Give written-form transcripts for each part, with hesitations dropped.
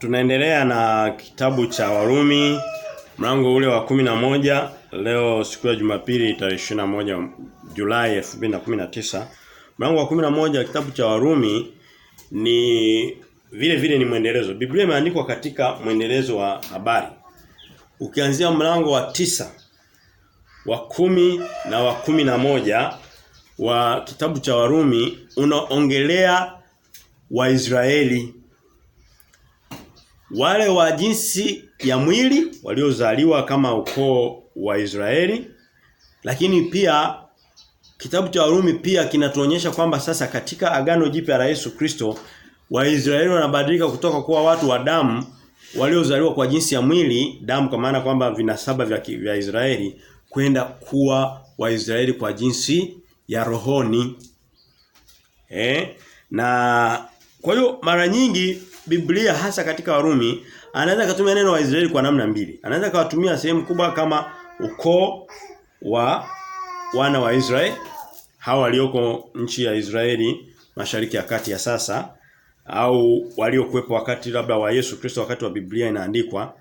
Tunaendelea na kitabu cha Warumi mlango ule wa 11. Leo siku ya Jumapili tarehe 21 Julai 2019. Mlango wa 11 kitabu cha Warumi ni vile ni mwendelezo. Biblia imeandikwa katika mwendelezo wa habari. Ukianzia mlango wa 9, wa 10 na wa 11 wa kitabu cha Warumi unaongelea Waisraeli, wale wa jinsi ya mwili waliozaliwa kama ukoo wa Israeli. Lakini pia kitabu cha Warumi pia kinatuonyesha kwamba sasa katika agano jipya la Yesu Kristo Waisraeli wanabadilika kutoka kuwa watu wa damu waliozaliwa kwa jinsi ya mwili, damu kwa maana kwamba vinasaba vya Israeli, kwenda kuwa Waisraeli kwa jinsi ya rohoni. Na kwa hiyo mara nyingi Biblia hasa katika Warumi anaweza kutumia neno Waisraeli kwa namna mbili. Anaweza kuwatumia sehemu kubwa kama ukoo wa wana wa Israeli, hao walioko nchi ya Israeli Mashariki ya Kati ya sasa, au waliokuwepo wakati labda wa Yesu Kristo wakati wa Biblia inaandikwa.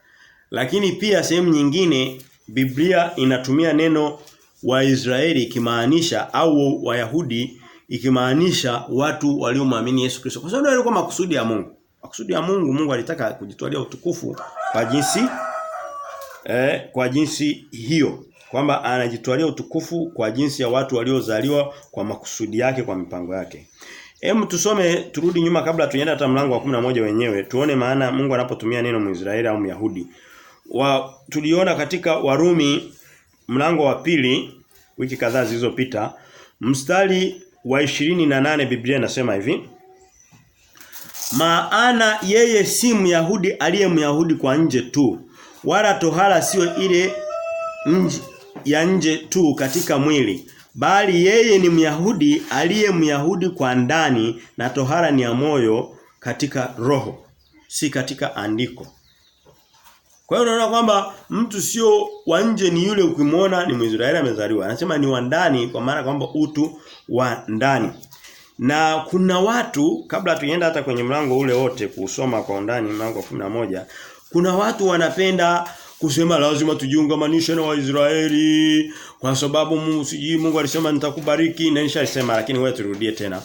Lakini pia sehemu nyingine Biblia inatumia neno Waisraeli ikimaanisha, au Wayahudi ikimaanisha watu waliomwamini Yesu Kristo. Kwa sababu ndio ilikuwa makusudi ya Mungu. Makusudi ya Mungu alitaka kujitwalia utukufu kwa jinsi hiyo, kwamba anajitwalia utukufu kwa jinsi ya watu waliozaliwa kwa makusudi yake, kwa mipango yake. Tusome, turudi nyuma kabla tuende hata mlango wa 11 wenyewe, tuone maana Mungu anapotumia neno Mwisraeli au Myahudi. Tuliona katika Warumi mlango wa 2 wiki kadhaa zilizopita, mstari wa 28 Biblia inasema hivi: maana yeye si Myahudi aliye Myahudi kwa nje tu, wala tohara sio ile ya nje tu katika mwili, bali yeye ni Myahudi aliye Myahudi kwa ndani, na tohara ni ya moyo katika roho, si katika andiko. Kwa hiyo unaona kwamba mtu sio wa nje, ni yule ukimwona ni Mwisraeli amezaliwa. Anasema ni wa ndani, kwa maana kwamba utu wa ndani. Na kuna watu, kabla tuienda hata kwenye mlango ule wote kusoma kwa undani mlango wa 11, kuna watu wanapenda kusema lazima tujiungamanishe na Waisraeli kwa sababu Mungu alisema nitakubariki, na nishasema, lakini wewe turudie tena.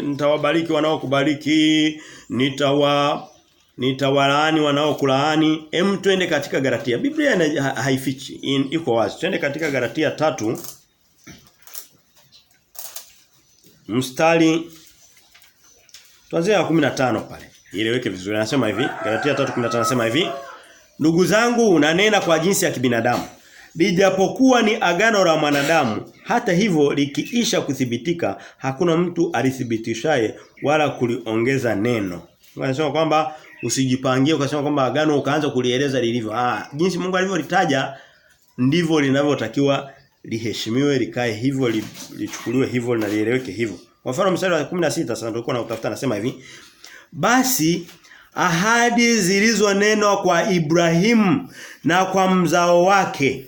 Nitawabariki wanaokubariki, nitawalaani wanaokulaani. Twende katika Galatia. Biblia haifichi, iko wazi. Twende katika Galatia 3 mstari tuanzia 15 pale. Ieleweke vizuri. Anasema hivi, Galatia 3:15 anasema hivi: ndugu zangu, unanena kwa jinsi ya kibinadamu, lijapokuwa ni agano la mwanadamu, hata hivyo likiisha kuthibitika hakuna mtu alithibitishaye wala kuliongeza neno. Anasema kwamba usijipangie ukasema kwamba agano ukaanza kulieleza lilivyo. Jinsi Mungu alivyolitaja ndivyo linavyotakiwa liheshimiwe, likae hivyo, lichukuliwe hivyo na lieleweke hivyo. Kwa mfano mstari wa 16 sasa tulikuwa tunatafuta, anasema hivi: basi ahadi zilizonenwa kwa Ibrahimu na kwa mzao wake.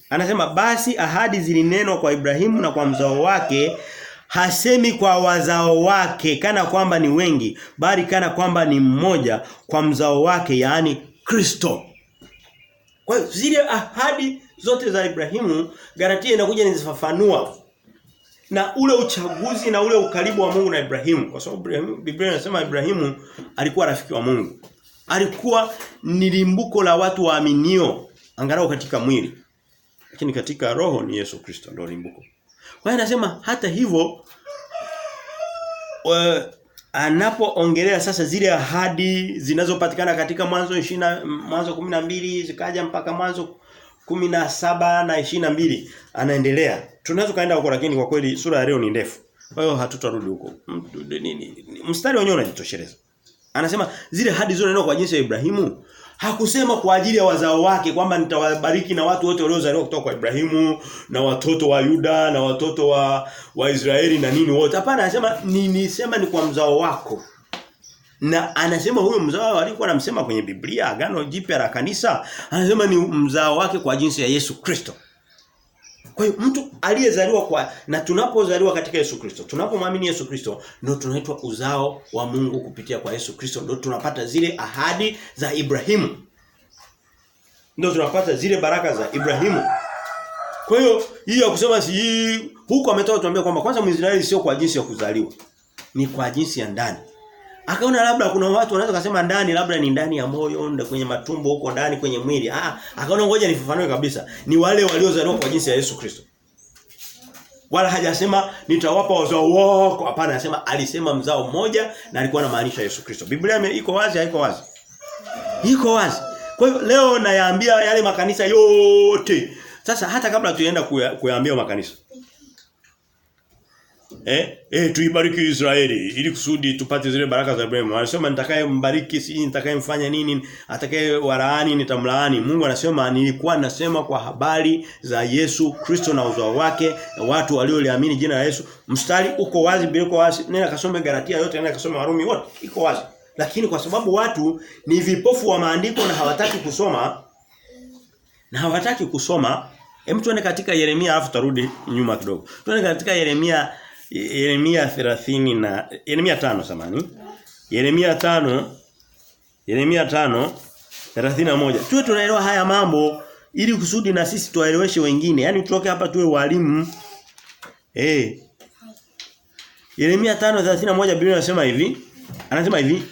Anasema basi ahadi zilinenwa kwa Ibrahimu na kwa mzao wake, hasemi kwa wazao wake kana kwamba ni wengi, bali kana kwamba ni mmoja, kwa mzao wake, yaani Kristo. Kwa hiyo zile ahadi zote za Ibrahimu, Galatia inakuja nizifafanua na ule uchaguzi na ule ukaribu wa Mungu na Ibrahimu, kwa sababu Biblia inasema Ibrahimu alikuwa rafiki wa Mungu. Alikuwa ni limbuko la watu waaminio angalau katika mwili. Lakini katika roho ni Yesu Kristo ndio limbuko. Kwa hiyo anasema hata hivyo anapoongelea sasa zile ahadi zinazopatikana katika Mwanzo 12 zikaja mpaka Mwanzo 17 na 22, anaendelea. Tunaweza kaenda huko, lakini kwa kweli sura ya leo ni ndefu. Kwa hiyo hatutarudi huko. Mstari wenyewe unajitosheleza. Anasema zile ahadi zote kwa jinsi ya Ibrahimu, hakusema kwa ajili ya wazao wake kwamba nitawabariki na watu wote waliozaliwa kutoka kwa Ibrahimu, na watoto wa Yuda na watoto wa Israeli na nini wote. Hapana, anasema nisema ni kwa mzao wako. Na anasema huyo mzao alikuwa anamsema kwenye Biblia agano jipya la kanisa, anasema ni mzao wake kwa jinsi ya Yesu Kristo. Kwa hiyo mtu aliyezaliwa na tunapozaliwa katika Yesu Kristo, tunapomwamini Yesu Kristo, ndio tunaitwa uzao wa Mungu kupitia kwa Yesu Kristo, ndio tunapata zile ahadi za Ibrahimu. Ndio tunapata zile baraka za Ibrahimu. Kwa hiyo hii ya kusema huko ametoka tuambia kwamba kwanza Mwisraeli sio kwa jinsi ya kuzaliwa, ni kwa jinsi ya ndani. Akaona labda kuna watu wanaweza kusema ndani labda ni ndani ya moyo, ndio kwenye matumbo huko ndani kwenye mwili. Akaona ngoja nifafanue kabisa. Ni wale waliozaliwa kwa jinsi ya Yesu Kristo. Wala hajasema nitawapa wazao wako, hapana, anasema alisema mzao mmoja na alikuwa anamaanisha Yesu Kristo. Biblia iko wazi, haiko wazi? Iko wazi. Kwa hiyo leo nayaambia yale makanisa yote. Sasa hata kabla tuenda kuyaambia makanisa. Tuibariki Israeli ili kusudi tupate zile baraka za Ibrahimu. Anasema nitakayembariki si nitakayemfanya nini, atakaye walaani nitamlaani. Mungu anasema nilikuwa nasema kwa habari za Yesu Kristo na uzao wake, watu walioliamini jina la Yesu. Mstari uko wazi, Biblia iko wazi. Nenda kasome Galatia yote, nenda kasome Warumi wote, iko wazi. Lakini kwa sababu watu ni vipofu wa maandiko na hawataki kusoma, hem tuende katika Yeremia alafu tarudi nyuma kidogo. Tuende katika Yeremia 30 na Yeremia 5 samani. Yeremia 5:31. Tuwe tunaelewa haya mambo ili kusudi na sisi tuwaeleweshe wengine. Yaani tutoke hapa tuwe walimu. Yeremia 5:31 Biblia inasema hivi. Anasema hivi,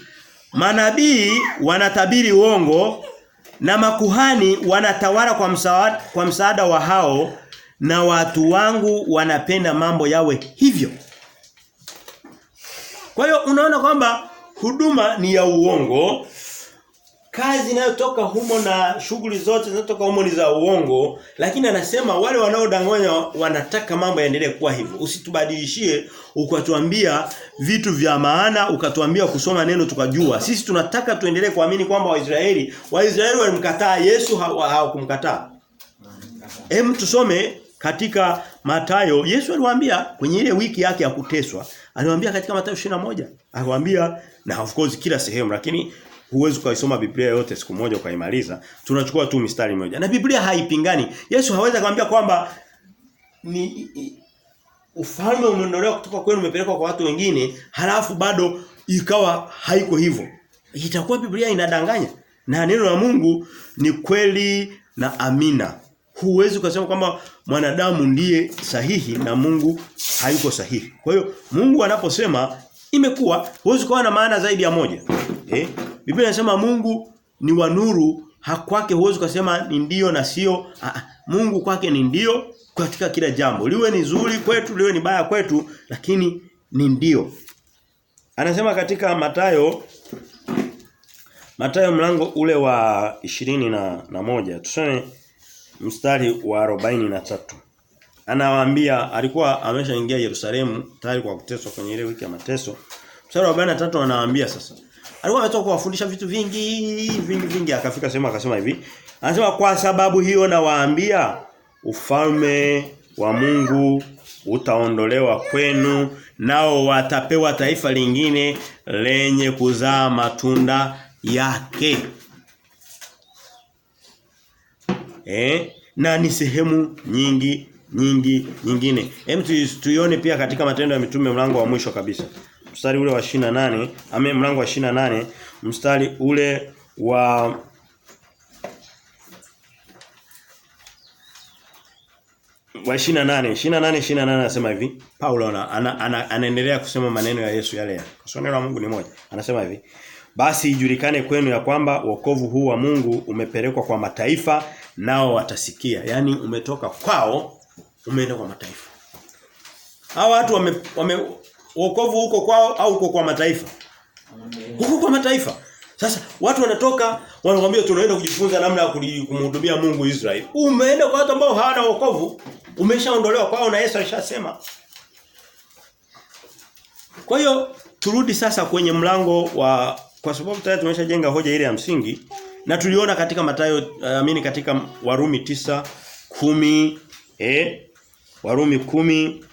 manabii wanatabiri uongo na makuhani wanatawala kwa msaada wa hao, na watu wangu wanapenda mambo yawe hivyo. Kwa hiyo unaona kwamba huduma ni ya uongo, kazi inayotoka humo na shughuli zote zinatoka humo ni za uongo, lakini anasema wale wanaodanganya wanataka mambo yaendelee kuwa hivyo. Usitubadilishie ukatuambia vitu vya maana, ukatuambia kusoma neno tukajua. Sisi tunataka tuendelee kuamini kwamba Waisraeli walimkataa Yesu, hawakumkataa. Tusome katika Mathayo. Yesu aliwaambia kwenye ile wiki yake ya kuteswa, aliwaambia katika Mathayo 21, aliwaambia, na of course kila sehemu, lakini huwezi kuisoma Biblia yote siku moja ukaimaliza. Tunachukua tu mistari mmoja. Na Biblia haipingani. Yesu hawezi kumwambia kwamba ni ufalme umeondolewa kutoka kwenu umepelekwa kwa watu wengine, halafu bado ikawa haiko hivyo. Itakuwa Biblia inadanganya. Na neno la Mungu ni kweli na amina. Huwezi kusema kwamba mwanadamu ndiye sahihi na Mungu hayuko sahihi. Kwa hiyo Mungu anaposema imekuwa, huwezi kuwa na maana zaidi ya moja. Biblia inasema Mungu ni wa nuru, hakwake huwezi kusema ni ndio na sio. Mungu kwake ni ndio katika kila jambo. Liwe ni zuri kwetu, liwe ni baya kwetu, lakini ni ndio. Anasema katika Mathayo mlango ule wa 21, tusome mstari wa 43. Anawaambia, alikuwa ameshaingia Yerusalemu tayari kwa kuteswa kwenye ile wiki ya mateso. Mstari wa 43 anawaambia sasa. Alikuwa ametoka kuwafundisha vitu vingi akafika sema akasema hivi. Anasema kwa sababu hiyo nawaambia, ufalme wa Mungu utaondolewa kwenu, nao watapewa taifa lingine lenye kuzaa matunda yake. Na ni sehemu nyingine. Tuione pia katika Matendo ya Mitume mlango wa mwisho kabisa. Mstari ule wa 28, mlango wa 28, mstari ule wa 28 anasema hivi. Paulo anaendelea kusema maneno ya Yesu yale. Kwa neno la Mungu ni moja. Anasema hivi, basi ijulikane kwenu ya kwamba wokovu huu wa Mungu umepelekwa kwa mataifa, nao watasikia. Yaani umetoka kwao umeenda kwa mataifa. Hao watu wokovu huko kwao au huko kwa mataifa? Huko kwa mataifa. Sasa watu wanatoka wanakuambia tunaenda kujifunza namna ya kumhudumia Mungu Israeli. Umeenda kwa watu ambao hawana wokovu, umeshaondolewa kwao na Yesu alishasema. Kwa hiyo turudi sasa kwenye mlango wa, kwa sababu tayari tumeshajenga hoja ile ya msingi na tuliona katika Mathayo katika Warumi 9:10 Warumi 10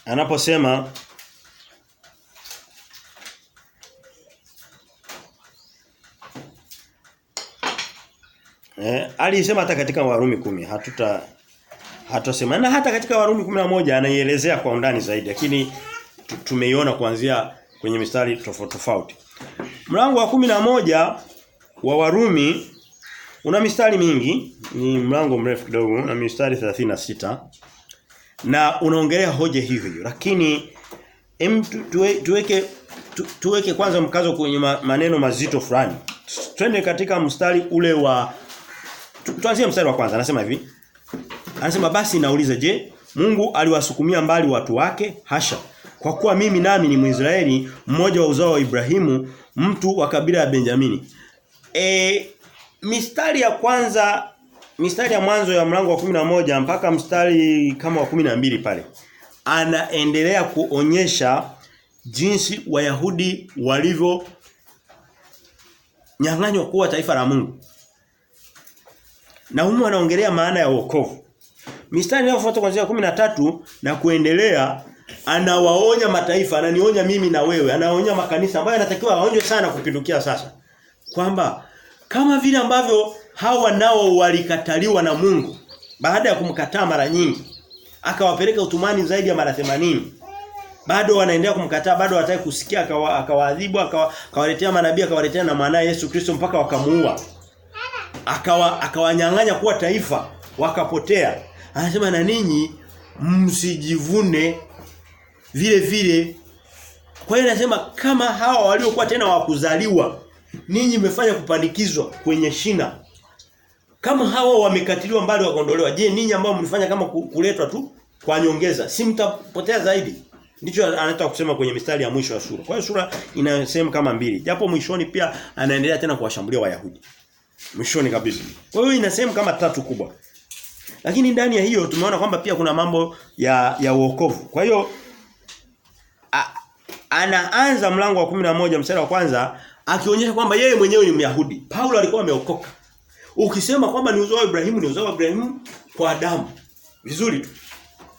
anaposema Alisema hata katika Warumi 10 hatusema, na hata katika Warumi 11 anaielezea kwa undani zaidi, lakini tumeiona kuanzia kwenye mistari tofauti. Mlango wa 11 wa Warumi una mistari mingi, ni mlango mrefu kidogo na mistari 36 na unaongelea hoja hiyo, lakini tuweke kwanza mkazo kwenye maneno mazito fulani. Twende katika mstari ule wa tuanzie mstari wa kwanza. Anasema hivi. Anasema basi nauliza, je, Mungu aliwasukumia mbali watu wake? Hasha. Kwa kuwa mimi nami ni Mwisraeli, mmoja wa uzao wa Ibrahimu, mtu wa kabila ya Benjamini. Mistari ya kwanza, mistari ya mwanzo ya mlango wa 11 mpaka mstari kama wa 12 pale, anaendelea kuonyesha jinsi Wayahudi walivyo nyang'anywa kuwa taifa la Mungu. Na humu anaongelea maana ya wokovu. Mistari inayofuata kuanzia 13 na kuendelea anawaonya mataifa, ananionya mimi na wewe, anaonya makanisa ambayo yanatakiwa aonywe sana kupindukia sasa. Kwamba kama vile ambavyo hawa nao walikataliwa na Mungu baada ya kumkataa mara nyingi, akawapeleka utumani zaidi ya mara 80. Bado wanaendelea kumkataa, bado hawataka kusikia, akawaadhibu, akawaletea manabii, akawaletea na maana Yesu Kristo mpaka wakamuua. Akawanyang'anya kuwa taifa, wakapotea. Anasema na ninyi msijivune vile vile. Kwa hiyo anasema kama hawa waliokuwa tena wakuzaliwa, ninyi mmefanya kupandikizwa kwenye shina. Kama hawa wamekatiliwa mbali wakaondolewa, je, ninyi ambao mlifanya kama kuletwa tu kwa nyongeza, si mtapotea zaidi? Ndicho anataka kusema kwenye mistari ya mwisho wa sura. Kwa hiyo sura inasema kama mbili. Japo mwishoni pia anaendelea tena kuwashambulia Wayahudi. Mwishoni kabisa. Kwa hiyo inasema kama tatu kubwa. Lakini ndani ya hiyo tumeona kwamba pia kuna mambo ya wokovu. Kwa hiyo anaanza mlango wa 11 mstari wa kwanza akionyesha kwamba yeye mwenyewe ni Myahudi. Paulo alikuwa ameokoka. Ukisema kwamba ni uzao wa Ibrahimu, ni uzao wa Ibrahimu kwa Adamu. Vizuri tu.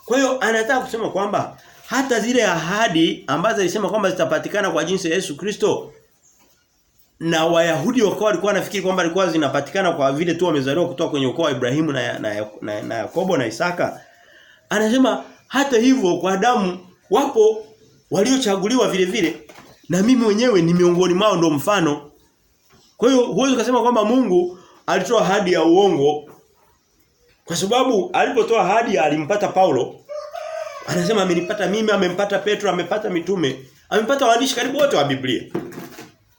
Kwa hiyo anataka kusema kwamba hata zile ahadi ambazo alisema kwamba zitapatikana kwa jinsi ya Yesu Kristo, na Wayahudi wakawa walikuwa wanafikiri kwamba alikuwa zinapatikana kwa vile tu wamezaliwa kutoka kwenye ukoo wa Ibrahimu na Yakobo na Isaka. Anasema hata hivyo kwa Adamu wapo waliochaguliwa vile vile, na mimi mwenyewe ni miongoni mwao, ndo mfano. Kwa hiyo huwezi kusema kwamba Mungu alitoa ahadi ya uongo, kwa sababu alipotoa ahadi alimpata Paulo. Anasema amenipata mimi, amempata Petro, amepata mitume, amempata waandishi karibu wote wa Biblia.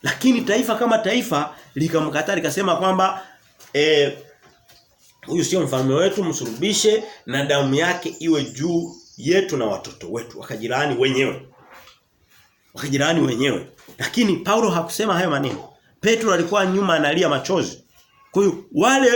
Lakini taifa kama taifa likamkataa, likasema kwamba huyu sio mfalme wetu, msurubishe na damu yake iwe juu yetu na watoto wetu. Wakajirani wenyewe. Lakini Paulo hakusema hayo maneno. Petro alikuwa nyuma analia machozi. Kwa hiyo wale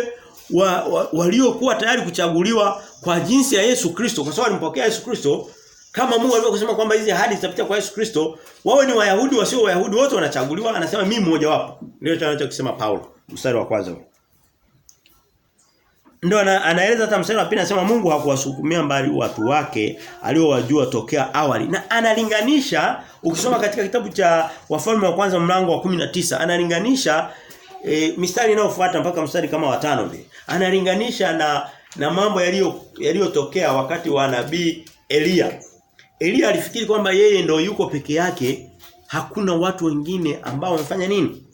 waliokuwa tayari kuchaguliwa kwa jinsi ya Yesu Kristo, kwa sababu walimpokea Yesu Kristo, kama Mungu alivyosema kwamba hizi ahadi zitapitia kwa Yesu Kristo, wawe ni Wayahudi wasio Wayahudi, wote wanachaguliwa. Anasema mimi mmoja wapo. Ndio anachokisema Paulo mstari wa kwanza. Ndio anaeleza hata mstari wa pili, anasema Mungu hakuwasukumia mbali watu wake aliowajua tokea awali. Na analinganisha, ukisoma katika kitabu cha Wafalme wa kwanza mlango wa 19, analinganisha mistari inayofuata mpaka mstari kama wa 5 hivi. Analinganisha na mambo yaliyotokea wakati wa nabii Elia. Elia alifikiri kwamba yeye ndio yuko peke yake, hakuna watu wengine ambao wamefanya nini?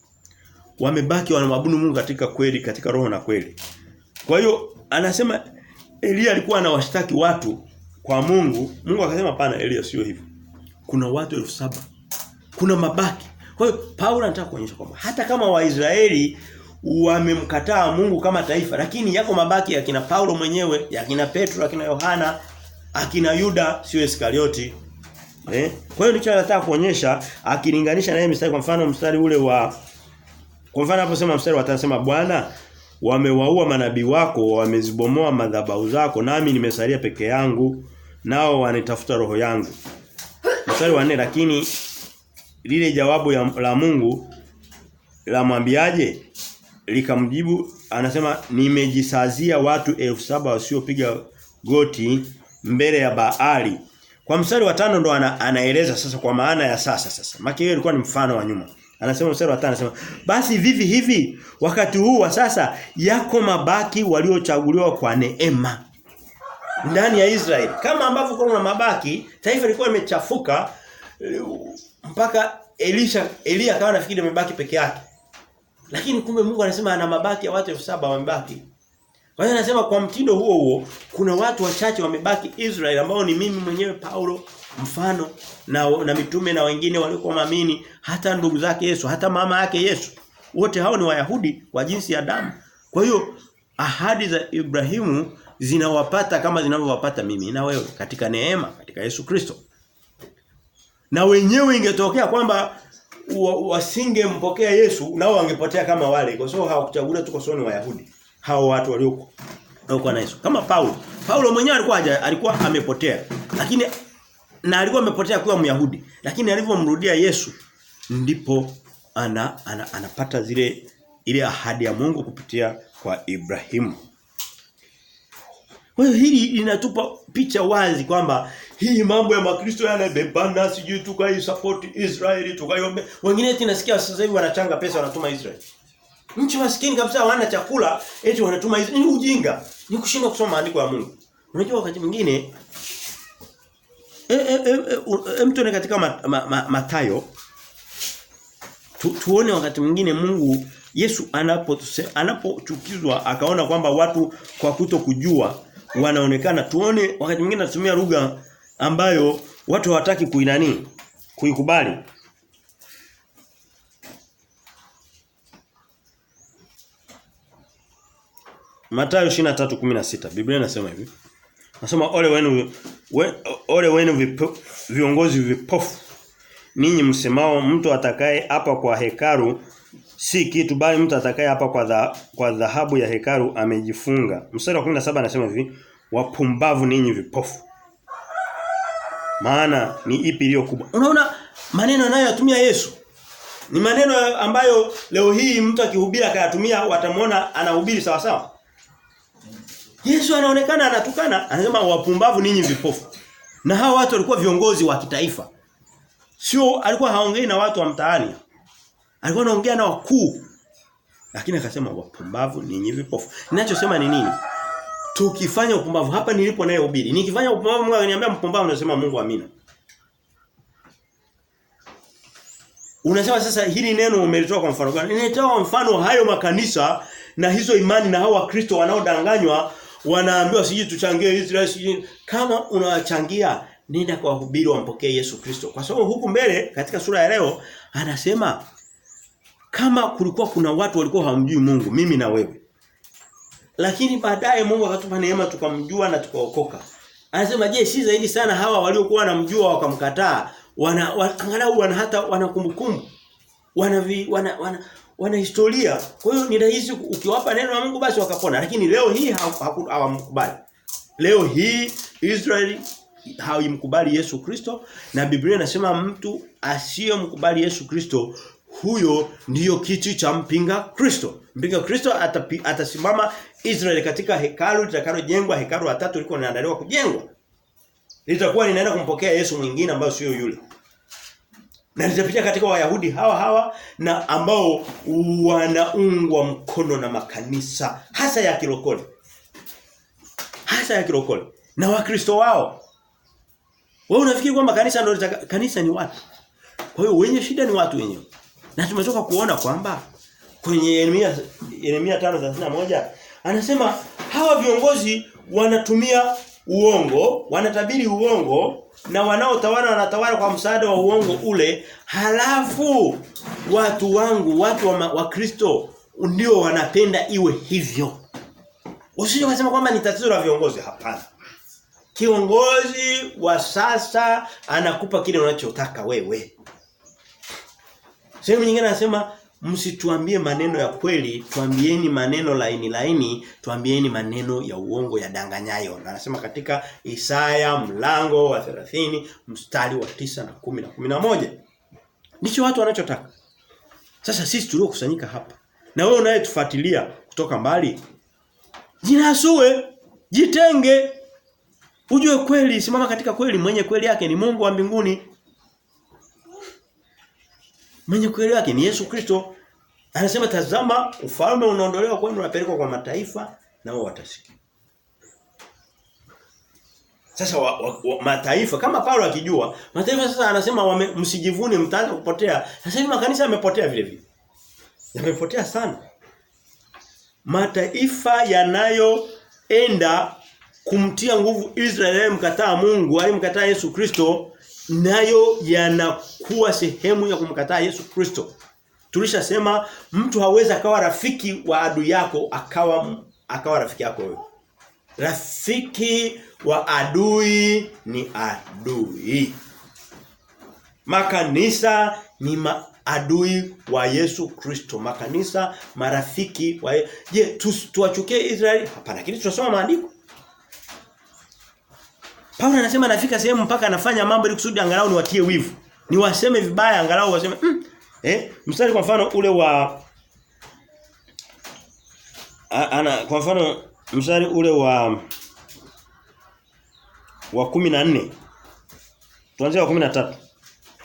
Wamebaki wanamwabudu Mungu katika kweli, katika roho na kweli. Kwa hiyo anasema Elia alikuwa anawashtaki watu kwa Mungu. Mungu akasema hapana, Elia sio hivyo. Kuna watu 7,000. Kuna mabaki. Kwa hiyo Paulo anataka kuonyesha kwamba hata kama Waisraeli wamemkataa Mungu kama taifa, lakini yako mabaki ya kina Paulo mwenyewe, ya kina Petro, akina Yohana, akina Yuda, sio Iskarioti. Kwa hiyo ndicho anataka kuonyesha akilinganisha na yeye mstari. Kwa mfano mstari ule kwa mfano hapo sema mstari watasema, Bwana wamewaua manabii wako, wamezibomoa madhabahu zako, nami nimesalia peke yangu, nao wanitafuta roho yangu. Mstari wa 4, lakini lile jawabu la Mungu la mwambiaje? Likamjibu, anasema nimejisazia watu 7,000 wasiopiga goti mbele ya Baali. Kwa mstari wa 5 ndo anaeleza sasa kwa maana ya sasa. Maki hiyo ilikuwa ni mfano wa nyuma. Anasema mstari wa 5 anasema basi vivi hivi wakati huu wa sasa yako mabaki waliochaguliwa kwa neema ndani ya Israeli. Kama ambavyo kuna mabaki, taifa lilikuwa limechafuka mpaka Elia akawa anafikiri amebaki peke yake. Lakini kumbe Mungu anasema ana mabaki ya watu 7,000 wamebaki. Kwa hiyo anasema kwa mtindo huo huo kuna watu wachache wamebaki Israeli ambao ni mimi mwenyewe Paulo mfano na mitume na wengine waliokuwa waamini, hata ndugu zake Yesu, hata mama yake Yesu. Wote hao ni Wayahudi wa jinsi ya damu. Kwa hiyo ahadi za Ibrahimu zinawapata kama zinavyowapata mimi na wewe katika neema katika Yesu Kristo. Na wenyewe ingetokea kwamba wasingempokea Yesu nao wangepotea kama wale, kwa sababu hawakuchaguliwa tu kwa sababu ni Wayahudi. Hao watu waliokuwa na Yesu. Kama Paulo mwenyewe alikuwa amepotea. Lakini na alikuwa amepotea kwa Myahudi. Lakini alipomrudia Yesu ndipo anapata ile ahadi ya Mungu kupitia kwa Ibrahimu. Kwa hiyo hili linatupa picha wazi kwamba hii mambo ya Makristo yanabebana, sijui tukai support Israeli, tukaiombe. Wengine eti nasikia sasa hivi wanachanga pesa wanatuma Israeli. Nchi maskini kabisa hawana chakula, eti wanatuma Israeli. Ni ujinga. Ni kushindwa kusoma maandiko ya Mungu. Unajua wakati mwingine mtu katika Mathayo tuone wakati mwingine Mungu Yesu anapochukizwa akaona kwamba watu kwa kutokujua wanaonekana, tuone wakati mwingine anatumia lugha ambayo watu hawataki kuikubali. Mathayo 23:16 Biblia inasema hivi. Nasema ole wenu viongozi vipofu. Ninyi msemao mtu atakaye hapa kwa hekalu si kitu, bali mtu atakaye hapa kwa dhahabu ya hekalu amejifunga. Mstari wa 17 anasema hivi, wapumbavu ninyi vipofu. Maana ni ipi iliyo kubwa? Unaona maneno anayoyatumia Yesu ni maneno ambayo leo hii mtu akihubiri akayatumia watamuona anahubiri sawa sawa. Yesu anaonekana anatukana, anasema wapumbavu ninyi vipofu. Na hao watu walikuwa viongozi wa kitaifa. Sio alikuwa haongei na watu wa mtaani. Alikuwa anaongea na wakuu. Lakini akasema wapumbavu ninyi vipofu. Ninachosema ni nini? Tukifanya upumbavu hapa nilipo naye hubiri. Nikifanya upumbavu Mungu ananiambia mpumbavu, nasema Mungu amina. Unasema sasa hili neno umelitoa kwa mfano gani? Nimetoa kwa mfano hayo makanisa na hizo imani na hao Wakristo wanaodanganywa, wanaambiwa siji tuchangie Israeli siji. Kama unawachangia nenda kwa wahubiri wampokee Yesu Kristo. Kwa sababu huku mbele katika sura ya leo anasema kama kulikuwa kuna watu walikuwa hawamjui Mungu, mimi na wewe. Lakini baadaye Mungu akatupa neema tukamjua na tukaokoka. Anasema je, si zaidi sana hawa waliokuwa wanamjua wakamkataa, angalau wana kumbukumbu. Wana historia. Kwa hiyo ni rahisi ukiwapa neno la Mungu basi wakapona. Lakini leo hii hawamkubali. Leo hii Israeli hawimkubali Yesu Kristo, na Biblia inasema mtu asiyemkubali Yesu Kristo huyo ndiyo kiti cha mpinga Kristo. Mpinga Kristo atasimama Israeli katika hekalu litakalojengwa, hekalu la 3 liko linaandaliwa kujengwa. Litakuwa linaenda kumpokea Yesu mwingine ambaye sio yule. Na litapita katika Wayahudi hawa na ambao wanaungwa mkono na makanisa hasa ya kirokole. Hasa ya kirokole na Wakristo wao. Wewe unafikiri kwamba kanisa ni watu? Kwa hiyo wenye shida ni watu wenyewe. Na tumetoka kuona kwamba kwenye Yeremia 5:31 anasema hawa viongozi wanatumia uongo, wanatabiri uongo, na wanaotawala wanatawala kwa msaada wa uongo ule. Halafu watu wangu, watu wa Kristo ndio wanapenda iwe hivyo. Usije kusema kwamba ni tatizo la viongozi, hapana. Kiongozi wa sasa anakupa kile unachotaka wewe. Sehemu nyingine anasema msituambie maneno ya kweli, tuambieni maneno laini, tuambieni maneno ya uongo ya danganyayo. Na anasema katika Isaya mlango wa 30 mstari wa 9 na 10 na 11. Ndicho watu wanachotaka. Sasa sisi tuliokusanyika hapa na wewe unayetufuatilia kutoka mbali, jinasue, jitenge, ujue kweli, simama katika kweli. Mwenye kweli yake ni Mungu wa mbinguni. Mwenye kweli wake ni Yesu Kristo. Anasema tazama ufalme unaondolewa kwenu unapelekwa kwa mataifa na wao watasikia. Sasa mataifa kama Paulo akijua, mataifa sasa anasema msijivune mtaanza kupotea. Sasa hivi makanisa yamepotea vile vile. Yamepotea sana. Mataifa yanayoenda kumtia nguvu Israeli mkataa Mungu, alimkataa Yesu Kristo, nayo yanakuwa sehemu ya kumkataa Yesu Kristo. Tulishasema mtu hawezi akawa rafiki wa adui yako akawa rafiki yako wewe. Rafiki wa adui ni adui. Makanisa ni adui wa Yesu Kristo. Makanisa marafiki wa je tuwachukie Israeli? Hapana, lakini tunasoma maandiko. Paulo anasema anafika sehemu mpaka anafanya mambo ili kusudi angalau niwatie wivu. Niwaseme vibaya angalau waseme mstari kwa mfano ule wa kwa mfano mstari ule wa 14. Tuanze wa 13.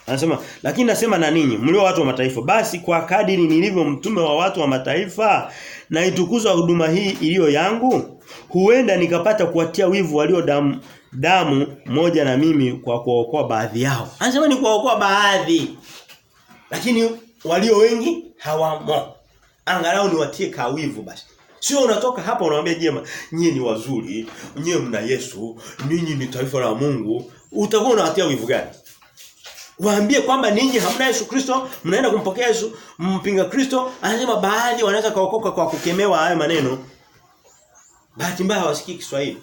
Anasema lakini nasema na ninyi mlio watu wa mataifa basi kwa kadiri nilivyo mtume wa watu wa mataifa na itukuzwa huduma hii iliyo yangu huenda nikapata kuwatia wivu walio damu moja na mimi kwa kuokoa baadhi yao. Anasema ni kuokoa baadhi. Lakini walio wengi hawamo. Angalau niwatie kawivu basi. Sio unatoka hapa unamwambia jema, nyinyi ni wazuri, nyinyi mna Yesu, ninyi ni taifa la Mungu. Utakuwa unawatia wivu gani? Waambie kwamba ninyi hamna Yesu Kristo, mnaenda kumpokea Yesu, mpinga Kristo. Anasema baadhi wanaweza kaokoka kwa kukemewa haya maneno. Bahati mbaya hawasikii Kiswahili.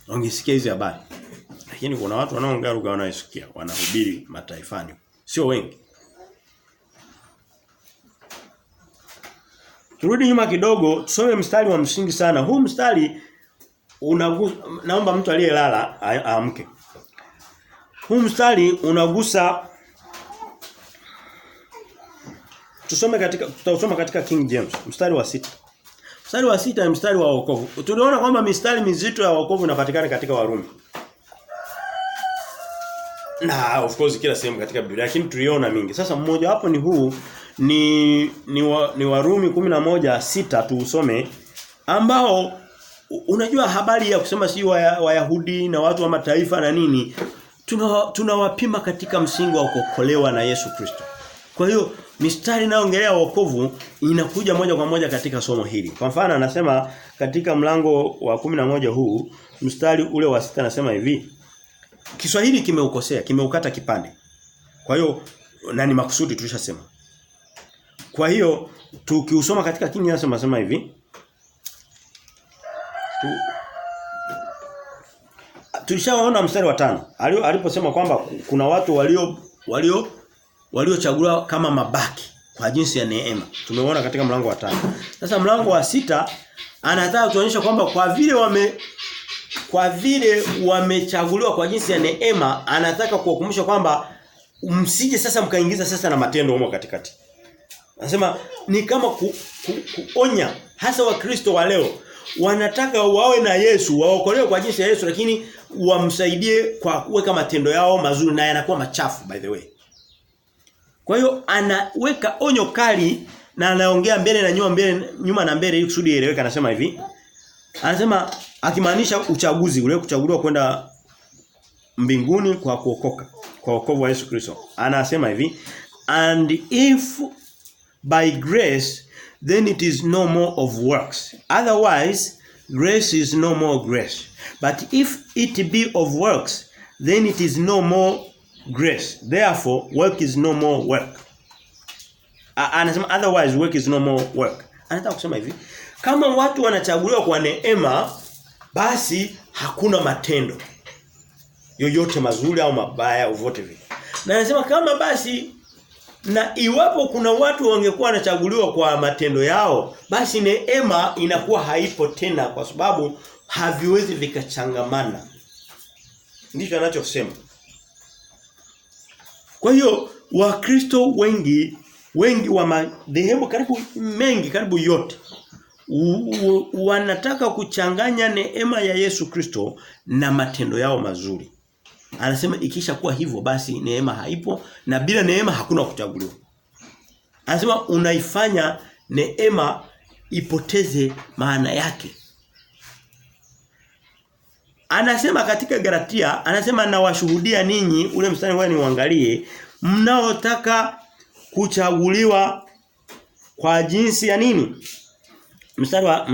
Wangesikia hizi habari. Lakini kuna watu wanaoongea lugha wanaisikia, wanahubiri mataifani. Sio wengi. Turudi nyuma kidogo, tusome mstari wa msingi sana. Huu mstari naomba mtu aliyelala aamke. Huu mstari unagusa tutasoma katika King James, mstari wa 6. Mstari wa 6 ni mstari wa wokovu. Tuliona kwamba mistari mizito ya wokovu inapatikana katika Warumi. Na of course kila sehemu katika Biblia, lakini tuliona mingi. Sasa mmoja wapo ni huu ni Warumi 11:6 tuusome, ambao unajua habari ya kusema si Wayahudi na watu wa mataifa na nini, tunawapima katika msingi wa kuokolewa na Yesu Kristo. Kwa hiyo mistari inayoongelea wokovu inakuja moja kwa moja katika somo hili. Kwa mfano anasema katika mlango wa 11 huu, mstari ule wa 6 anasema hivi. Kiswahili kimeukosea, kimeukata kipande. Kwa hiyo na ni makusudi tulishasema. Kwa hiyo tukiusoma katika King James anasema hivi. Tulishaona mstari wa 5. Aliposema kwamba kuna watu waliochaguliwa kama mabaki kwa jinsi ya neema. Tumeona katika mlango wa 5. Sasa mlango wa 6 anataka kutuonyesha kwamba kwa vile wamechaguliwa kwa jinsi ya neema, anataka kuwakumbusha kwamba msije sasa mkaingiza sasa na matendo humo katikati. Anasema ni kama kuonya hasa Wakristo wa leo, wanataka wawe na Yesu, waokolewe kwa jinsi ya Yesu, lakini wamsaidie kwa kuweka matendo yao mazuri na yanakuwa machafu by the way. Kwa hiyo anaweka onyo kali na anaongea mbele na nyuma na mbele ili kusudi ieleweke. Anasema hivi. Anasema akimaanisha uchaguzi ule, kuchaguliwa kwenda mbinguni kwa kuokoka, kwa wokovu wa Yesu Kristo. Anasema hivi, and if by grace then it is no more of works, otherwise grace is no more grace, but if it be of works then it is no more grace, therefore work is no more work. Anasema otherwise work is no more work. Anataka kusema hivi, kama watu wanachaguliwa kwa neema, basi hakuna matendo yoyote mazuri au mabaya au vote vile. Na anasema kama basi na iwapo kuna watu wangekuwa wanachaguliwa kwa matendo yao, basi neema inakuwa haipo tena kwa sababu haviwezi vikachangamana. Ndicho anachosema. Kwa hiyo Wakristo wengi wa madhehebu karibu yote wanataka kuchanganya neema ya Yesu Kristo na matendo yao mazuri. Anasema ikisha kuwa hivyo basi neema haipo na bila neema hakuna kuchaguliwa. Anasema unaifanya neema ipoteze maana yake. Anasema katika Galatia, anasema nawashuhudia ninyi, ule mstari wao niuangalie, mnaotaka kuchaguliwa kwa jinsi ya nini? Mstari wa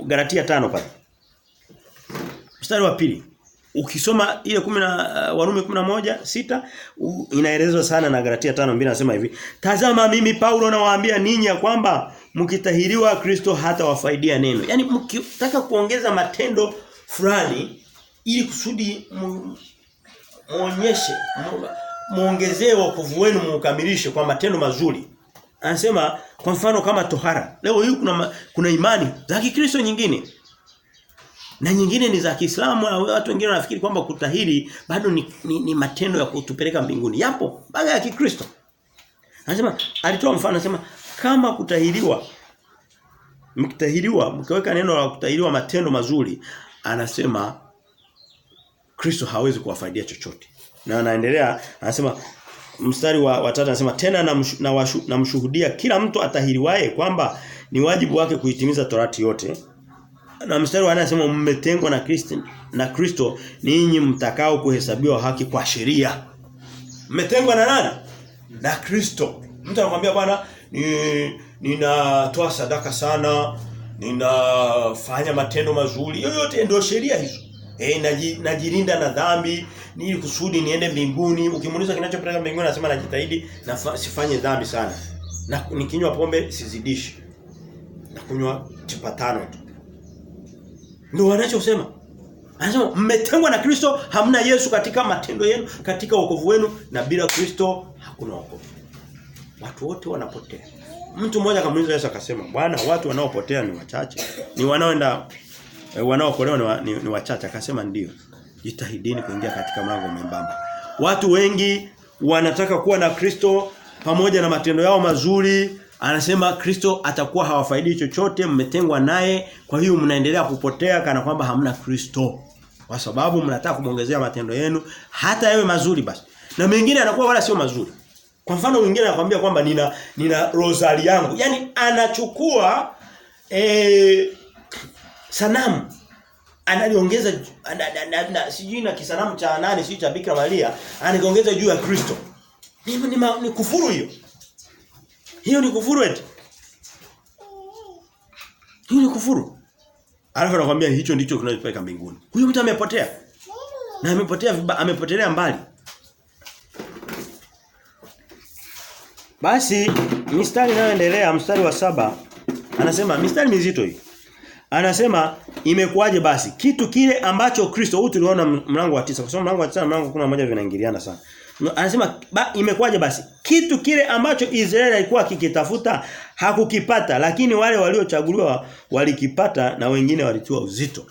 Galatia 5 pale. Mstari wa pili. Ukisoma ile Warumi 11:6 inaelezwa sana na Galatia 5:2 nasema hivi. Tazama mimi Paulo nawaambia ninyi ya kwamba mkitahiriwa Kristo hata wafaidia neno. Yaani mkitaka kuongeza matendo fulani ili kusudi muonyeshe muongezee wokovu wenu mukamilishe kwa matendo mazuri. Anasema kwa mfano kama tohara. Leo hii kuna imani za Kikristo nyingine. Na nyingine ni za Kiislamu na watu wengine wanafikiri kwamba kutahiri bado ni matendo ya kutupeleka mbinguni. Yapo baada ya Kikristo. Anasema alitoa mfano anasema kama kutahiriwa mkitahiriwa mkiweka neno la kutahiriwa matendo mazuri anasema Kristo hawezi kuwafaidia chochote. Na anaendelea anasema mstari wa 3 anasema tena namshuhudia kila mtu atahiriwaye kwamba ni wajibu wake kuitimiza torati yote. Na mstari wa 4 anasema mmetengwa na Kristo ninyi mtakao kuhesabiwa haki kwa sheria. Mmetengwa na nani? Na Kristo. Mtu anakuambia bwana ninatoa sadaka sana, ninafanya matendo mazuri. Yoyote ndio sheria hizo. Najilinda na dhambi ili kusudi niende mbinguni. Ukimuuliza kinachopeleka mbinguni anasema najitahidi na sifanye dhambi sana. Na nikinywa pombe sizidishi. Na kunywa chupa 5 tu. Ndio wanachosema. Anasema mmetengwa na Kristo, hamna Yesu katika matendo yenu, katika wokovu wenu na bila Kristo hakuna wokovu. Watu wote wanapotea. Mtu mmoja akamuuliza Yesu akasema, "Bwana, watu wanaopotea ni wachache. Ni wanaoenda wanaokolewa ni wachache." Akasema ndio. Jitahidini kuingia katika mlango mwembamba. Watu wengi wanataka kuwa na Kristo pamoja na matendo yao mazuri. Anasema Kristo atakuwa hawafaidi chochote, mmetengwa naye, kwa hiyo mnaendelea kupotea kana kwamba hamna Kristo. Kwa sababu mnataka kumuongezea matendo yenu hata yawe mazuri basi. Na mengine anakuwa wala sio mazuri. Kwa mfano mwingine anakuambia kwamba nina rosari yangu. Yaani anachukua sanamu analiongeza sijui na kisanamu cha nani sijui cha Bikira Maria anakiongeza juu ya Kristo. Ni kufuru hiyo. Hiyo ni kufuru eti. Hiyo ni kufuru. Alafu anakuambia hicho ndicho kinachopeleka mbinguni. Huyo mtu amepotea. Na amepotelea mbali. Basi mistari inayoendelea mstari wa 7 anasema mistari mizito hii. Anasema imekuwaje basi kitu kile ambacho Kristo huyu tuliona mlango wa 9 kwa sababu mlango wa 9 na mlango wa 11 vinaingiliana sana. Anasema imekuwaje basi kitu kile ambacho Israeli alikuwa kikitafuta hakukipata lakini wale waliochaguliwa walikipata na wengine walitiwa uzito.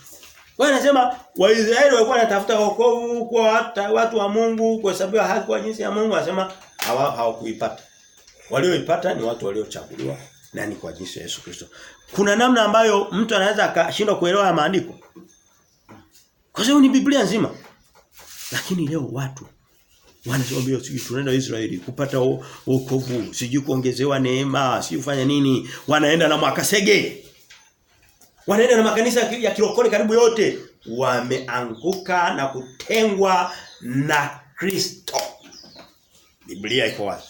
Kwa anasema Waisraeli walikuwa wanatafuta wokovu kwa watu wa Mungu kwa sababu ya haki kwa jinsi ya Mungu anasema hawakuipata. Walioipata ni watu waliochaguliwa na ni kwa jinsi ya Yesu Kristo. Kuna namna ambayo mtu anaweza akashindwa kuelewa maandiko. Kwa sababu ni Biblia nzima. Lakini leo watu wanasema sijui tunaenda Israeli kupata wokovu, sijui kuongezewa neema, sijui kufanya nini, wanaenda na makasege. Wanaenda na makanisa ya kirokole karibu yote, wameanguka na kutengwa na Kristo. Biblia iko wazi.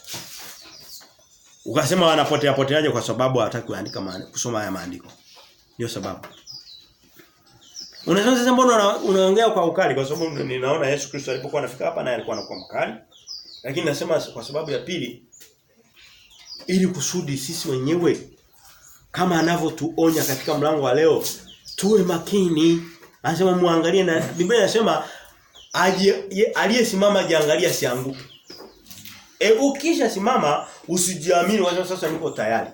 Ukasema wanapoteaje kwa sababu hawataki kuandika kusoma haya maandiko. Ndio sababu. Unasema sasa mbona unaongea kwa ukali kwa sababu ninaona Yesu Kristo alipokuwa anafika hapa naye alikuwa anakuwa mkali. Lakini nasema kwa sababu ya pili ili kusudi sisi wenyewe kama anavyotuonya katika mlango wa leo tuwe makini. Anasema muangalie na Biblia inasema aliyesimama jiangalie asianguke. Ukisha simama usijiamini wewe sasa niko tayari.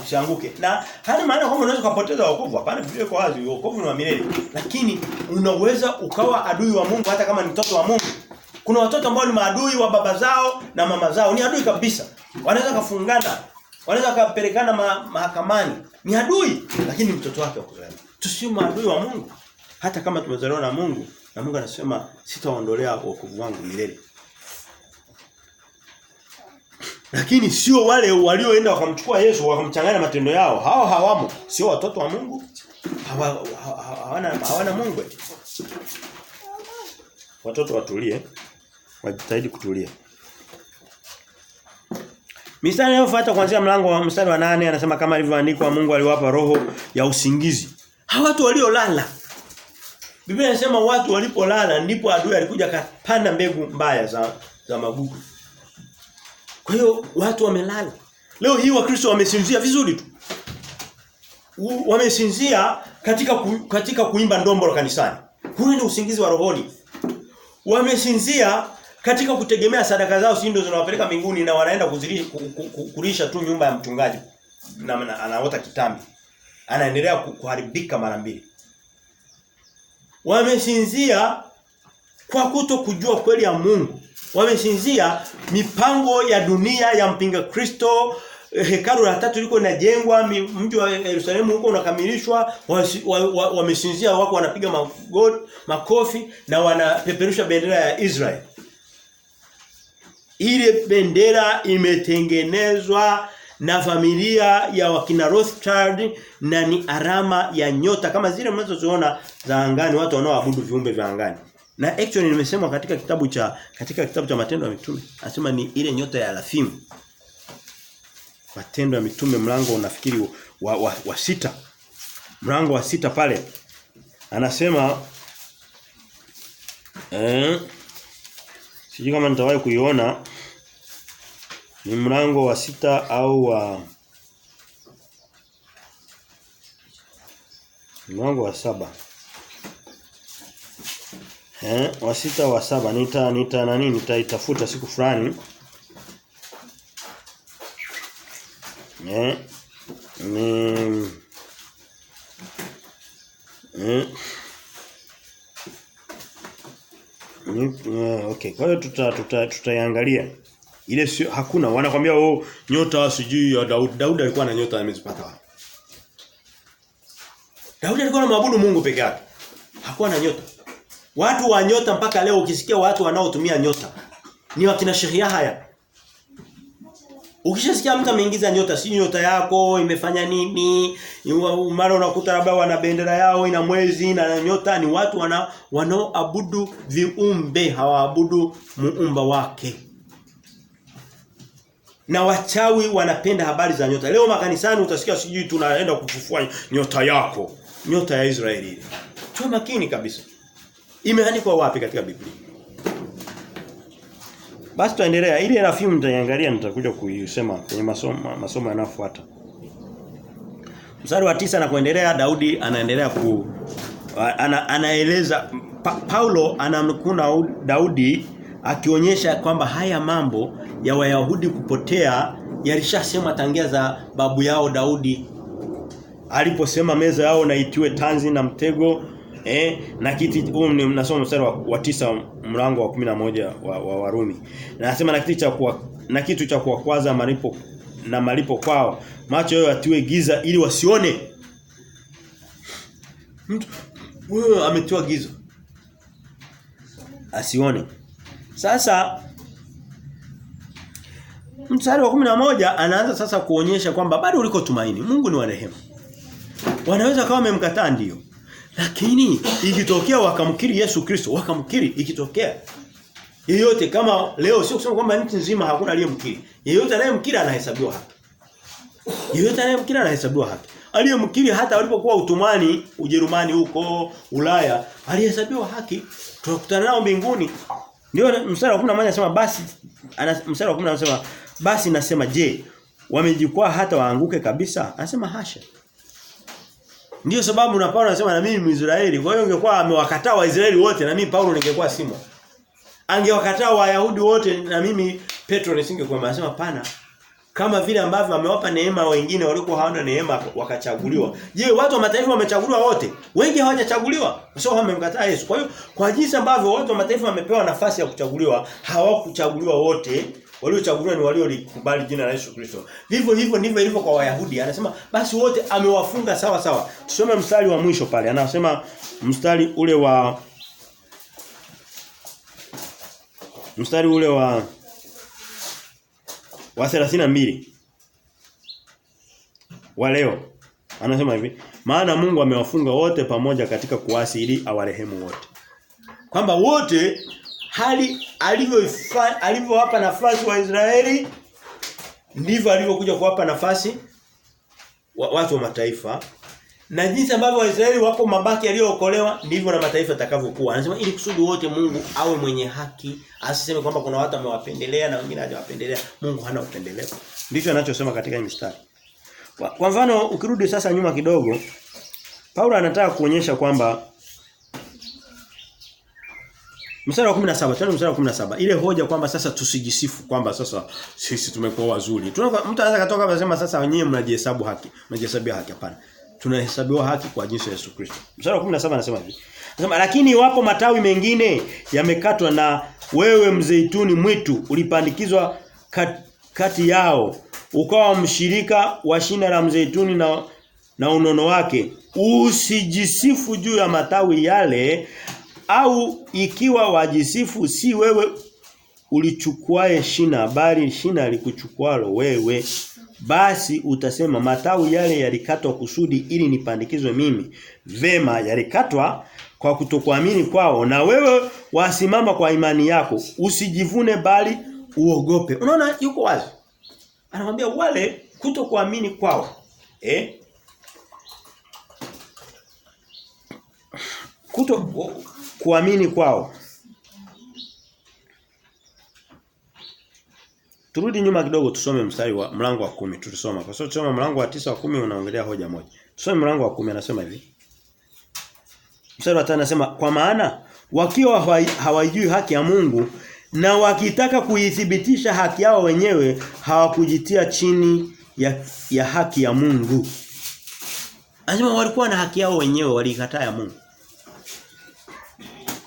Usianguke. Na hana maana kwamba unaweza kupoteza wokovu. Hapana, Biblia iko wazi, wokovu ni wa milele. Lakini unaweza ukawa adui wa Mungu hata kama ni mtoto wa Mungu. Kuna watoto ambao ni maadui wa baba zao na mama zao. Ni adui kabisa. Wanaweza kufungana. Wanaweza kupelekana mahakamani. Ni adui, lakini mtoto wake wa kuzaliwa. Tusiwe maadui wa Mungu. Hata kama tumezaliwa na Mungu, Na Mungu anasema sitaondolea wokovu wangu milele. Lakini sio wale walioenda wakamchukua Yesu wakamchanganya matendo yao. Hao hawamo, sio watoto wa Mungu. Hawana Mungu. Watoto watulie, wajitahidi kutulia. Mstari unaofuata kuanzia mlango wa mstari wa 8 anasema kama ilivyoandikwa Mungu aliwapa roho ya usingizi. Hawa watu waliolala. Biblia inasema watu walipolala ndipo adui alikuja akapanda mbegu mbaya za magugu. Kwa hiyo watu wamelala. Leo hii Wakristo wamesinzia vizuri tu. Wamesinzia katika kuimba ndombolo kanisani. Huo ni usingizi wa rohoni. Wamesinzia katika kutegemea sadaka zao si ndio zinawapeleka mbinguni na wanaenda kulisha tu nyumba ya mchungaji. Na anaota kitambi. Anaendelea kuharibika mara mbili. Wamesinzia kwa kutokujua kweli ya Mungu. Wamesinzia mipango ya dunia ya mpinga Kristo. Hekalu la 3 liko linajengwa, mji wa Yerusalemu uko unakamilishwa. Wamesinzia wako wanapiga makofi na wanapeperusha bendera ya Israeli. Ile bendera imetengenezwa na familia ya wakina Rothschild na ni alama ya nyota kama zile mnazoziona za angani, watu wanaoabudu viumbe vya angani. Na actually nimesema katika kitabu cha Matendo ya Mitume, anasema ni ile nyota ya Alafimu. Matendo ya Mitume mlango unafikiri wa 6. Mlango wa 6 pale. Anasema sijui kama nitawahi kuiona ni mlango wa 6 au mlango wa 7. Wa 6 wa 7 nitaitafuta siku fulani. Okay, kwa hiyo tutaiangalia. Ile hakuna wanakuambia nyota sijui ya Daudi. Daudi alikuwa na nyota amezipata wapi? Daudi alikuwa anamwabudu Mungu peke yake. Hakuwa na nyota. Watu wa nyota mpaka leo ukisikia watu wanaotumia nyota ni wakina Sheikh Yahya. Ukishasikia mtu ameingiza nyota, si nyota yako imefanya nini? Mara unakuta labda wana bendera yao ina mwezi na nyota, ni watu wanaoabudu viumbe, hawaabudu muumba wake. Na wachawi wanapenda habari za nyota. Leo makanisani utasikia sijui tunaenda kufufua nyota yako, nyota ya Israeli. Tuwe makini kabisa. Imeandikwa wapi katika Biblia? Basi tuendelea. Ile Alafimu nitaiangalia, nitakuja kuisema kwenye masomo yanayofuata. Mstari wa 9 na kuendelea, Daudi anaendelea anaeleza Paulo anamkuna Daudi akionyesha kwamba haya mambo ya Wayahudi kupotea yalishasemwa tangia za babu yao Daudi aliposema meza yao na itiwe tanzi na mtego. Na kiti mnasoma mstari wa 9 mlango wa 11 wa Warumi. Na anasema na kitu cha kuwakwaza malipo kwao. Macho yao yatiwe giza ili wasione. Mtu huyo ametiwa giza. Asione. Sasa mstari wa 11 anaanza sasa kuonyesha kwamba bado uliko tumaini. Mungu ni wa rehema. Wanaweza kama wamemkataa ndio. Lakini ikitokea wakamkiri Yesu Kristo, wakamkiri ikitokea. Yeyote kama leo sio kusema kwamba nchi nzima hakuna aliyemkiri. Yeyote anayemkiri anahesabiwa haki. Yeyote anayemkiri anahesabiwa haki. Aliyemkiri hata walipokuwa utumwani Ujerumani huko Ulaya, alihesabiwa haki. Tunakutana nao mbinguni. Ndio mstari wa 11 anasema basi mstari wa 10 anasema basi nasema je, wamejikwaa hata waanguke kabisa? Anasema hasha. Ndio sababu na Paulo anasema na mimi Mwisraeli. Kwa hiyo ungekuwa amewakataa Waisraeli wote na mimi Paulo ningekuwa simo. Angewakataa Wayahudi wote na mimi Petro nisingekuwa. Anasema pana. Kama vile ambavyo amewapa neema wengine walikuwa hawana neema wakachaguliwa. Je, watu wa mataifa wamechaguliwa wote? Wengi hawajachaguliwa. Sio wamemkataa Yesu. Kwa hiyo kwa jinsi ambavyo watu wa mataifa wamepewa nafasi ya kuchaguliwa, hawakuchaguliwa wote. Waliochaguliwa ni waliolikubali jina la Yesu Kristo. Vivyo hivyo ndivyo ilivyo kwa Wayahudi. Anasema basi wote amewafunga sawa sawa. Tusome mstari wa mwisho pale. Anasema mstari ule wa Mstari ule wa 32 wa leo anasema hivi, maana Mungu amewafunga wote pamoja katika kuasi ili awarehemu wote. Kwamba wote hali alivyowapa nafasi wa Israeli ndivyo alivyokuja kuwapa nafasi watu wa mataifa, na jinsi ambavyo Waisraeli wako mabaki yaliyookolewa ndivyo na mataifa yatakavyokuwa. Anasema ili kusudi wote Mungu awe mwenye haki, asiseme kwamba kuna watu amewapendelea na wengine hajawapendelea. Mungu hana upendeleo. Ndicho anachosema katika hii mstari. Kwa mfano ukirudi sasa nyuma kidogo, Paulo anataka kuonyesha kwamba mstari wa 17, tena mstari wa 17, ile hoja kwamba sasa tusijisifu kwamba sasa sisi tumekuwa wazuri. Mtu anaweza katoka akasema sasa wenyewe mnajihesabu haki, mnajihesabia haki. Hapana. Tunahesabiwa haki kwa jinsi ya Yesu Kristo. Mstari wa 17 anasema hivi. Anasema lakini iwapo matawi mengine yamekatwa na wewe mzeituni mwitu ulipandikizwa kati yao, ukawa mshirika wa shina la mzeituni na unono wake, usijisifu juu ya matawi yale, au ikiwa wajisifu si wewe ulichukuae shina, bali shina likuchukualo wewe, basi utasema matawi yale yalikatwa kusudi ili nipandikizwe mimi. Vema, yalikatwa kwa kutokuamini kwao, na wewe wasimama kwa imani yako. Usijivune bali uogope. Unaona yuko wazi. Anamwambia wale kutokuamini kwao. Kuamini kwao. Turudi nyuma kidogo tusome mstari wa mlango wa 10 tulisoma. Kwa sababu tusoma mlango wa 9 wa 10 unaongelea hoja moja. Tusome mlango wa 10 anasema hivi. Mstari wa 5 anasema kwa maana wakiwa hawajui haki ya Mungu na wakitaka kuithibitisha haki yao wenyewe hawakujitia chini ya haki ya Mungu. Anasema walikuwa na haki yao wenyewe, walikataa ya Mungu.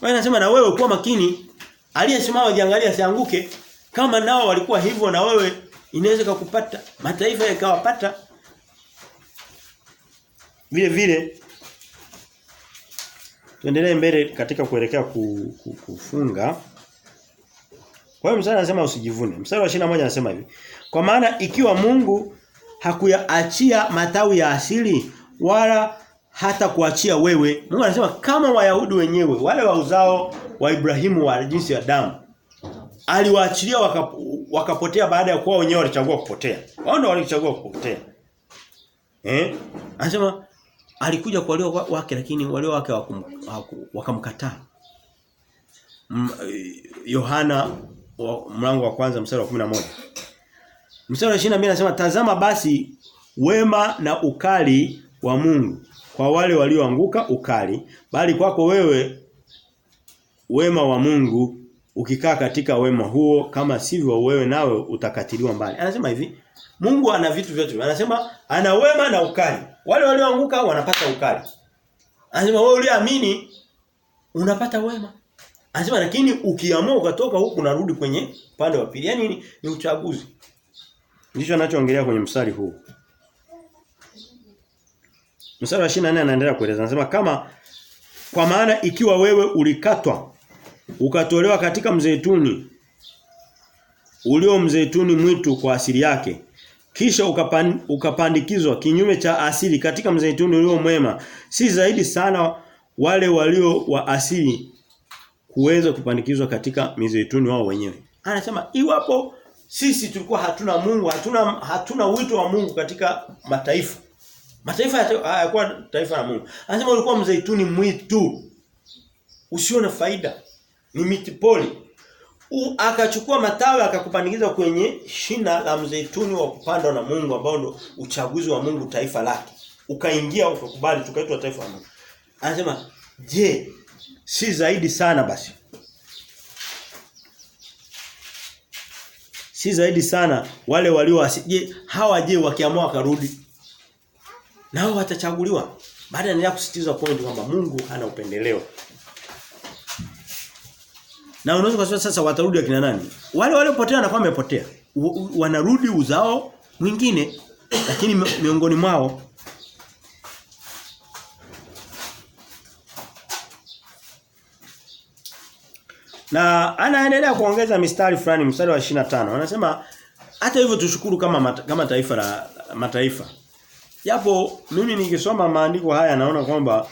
Kwa hiyo anasema na wewe kuwa makini, aliyesimama jiangalia asianguke. Kama nao walikuwa hivyo na wewe inaweza kukupata, mataifa yakawapata. Vile vile tuendelee mbele katika kuelekea kufunga. Kwa hiyo mstari anasema usijivune. Mstari wa 21 anasema hivi. Kwa maana ikiwa Mungu hakuyaachia matawi ya asili wala hata kuachia wewe. Mungu anasema kama Wayahudi wenyewe wale wa uzao wa Ibrahimu wa jinsi ya damu aliwaachilia wakapotea baada ya kuwa wenyewe walichagua kupotea. Wao ndio walichagua kupotea. Anasema alikuja kwa walio wake lakini walio wake wakamkataa. Yohana mlango wa kwanza mstari wa 11. Mstari wa 22 anasema tazama basi wema na ukali wa Mungu kwa wale walioanguka ukali, bali kwako wewe wema wa Mungu ukikaa katika wema huo, kama sivyo wewe nawe utakatiliwa mbali. Anasema hivi, Mungu ana vitu vyote. Anasema ana wema na ukali. Wale walioanguka wanapata ukali. Anasema wewe uliamini unapata wema. Anasema lakini ukiamua ukatoka huku unarudi kwenye upande wa pili. Yaani ni uchaguzi. Ndicho anachoongelea kwenye mstari huu. Mstari wa 24 anaendelea kueleza. Anasema kama kwa maana ikiwa wewe ulikatwa ukatolewa katika mzeituni ulio mzeituni mwitu kwa asili yake, kisha ukapandikizwa kinyume cha asili katika mzeituni ulio mwema, si zaidi sana wale walio wa asili kuweza kupandikizwa katika mizeituni wao wenyewe. Anasema iwapo sisi tulikuwa hatuna Mungu, hatuna wito wa Mungu katika mataifa. Mataifa hayakuwa taifa la Mungu. Anasema ulikuwa mzeituni mwitu usio na faida. Ni miti poli. Akachukua matawi akakupandikiza kwenye shina la mzeituni wa kupandwa na Mungu ambao ndio uchaguzi wa Mungu taifa lake. Ukaingia ukakubali tukaitwa taifa la Mungu. Anasema, "Je, si zaidi sana basi? Si zaidi sana wale walio je, hawa je wakiamua karudi? Nao watachaguliwa." Baada ya kusisitiza point kwamba Mungu hana upendeleo. Na unaweza kusema sasa watarudi akina nani? Wale waliopotea na kwamba wamepotea. Wanarudi uzao mwingine, lakini miongoni mwao Na anaendelea kuongeza mistari fulani, mstari wa 25. Anasema hata hivyo tushukuru kama taifa la mataifa. Japo mimi nikisoma maandiko haya naona kwamba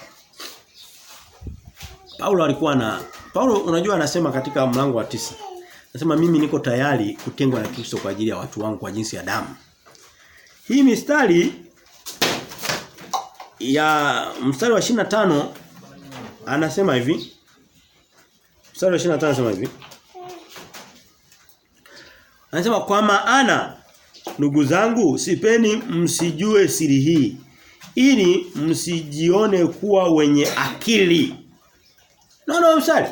Paulo unajua anasema katika mlango wa 9. Anasema mimi niko tayari kutengwa na Kristo kwa ajili ya watu wangu kwa jinsi ya damu. Hii mistari ya mstari wa 25 anasema hivi. Mstari wa 25 anasema hivi. Anasema kwa maana ndugu zangu sipeni msijue siri hii ili msijione kuwa wenye akili. No mstari.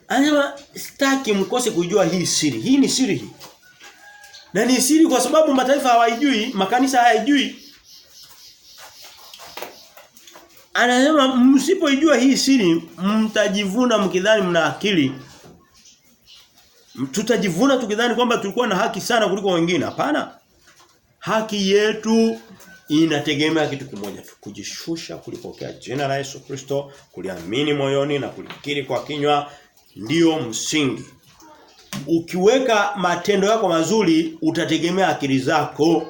Anasema sitaki mkose kujua hii siri. Hii ni siri hii. Na ni siri kwa sababu mataifa hawajui, makanisa hayajui. Anasema msipoijua hii siri mtajivuna mkidhani mna akili. Tutajivuna tukidhani kwamba tulikuwa na haki sana kuliko wengine. Hapana. Haki yetu inategemea kitu kimoja tu, kujishusha, kulipokea jina la Yesu Kristo, kuliamini moyoni na kulikiri kwa kinywa, ndio msingi. Ukiweka matendo yako mazuri utategemea akili zako.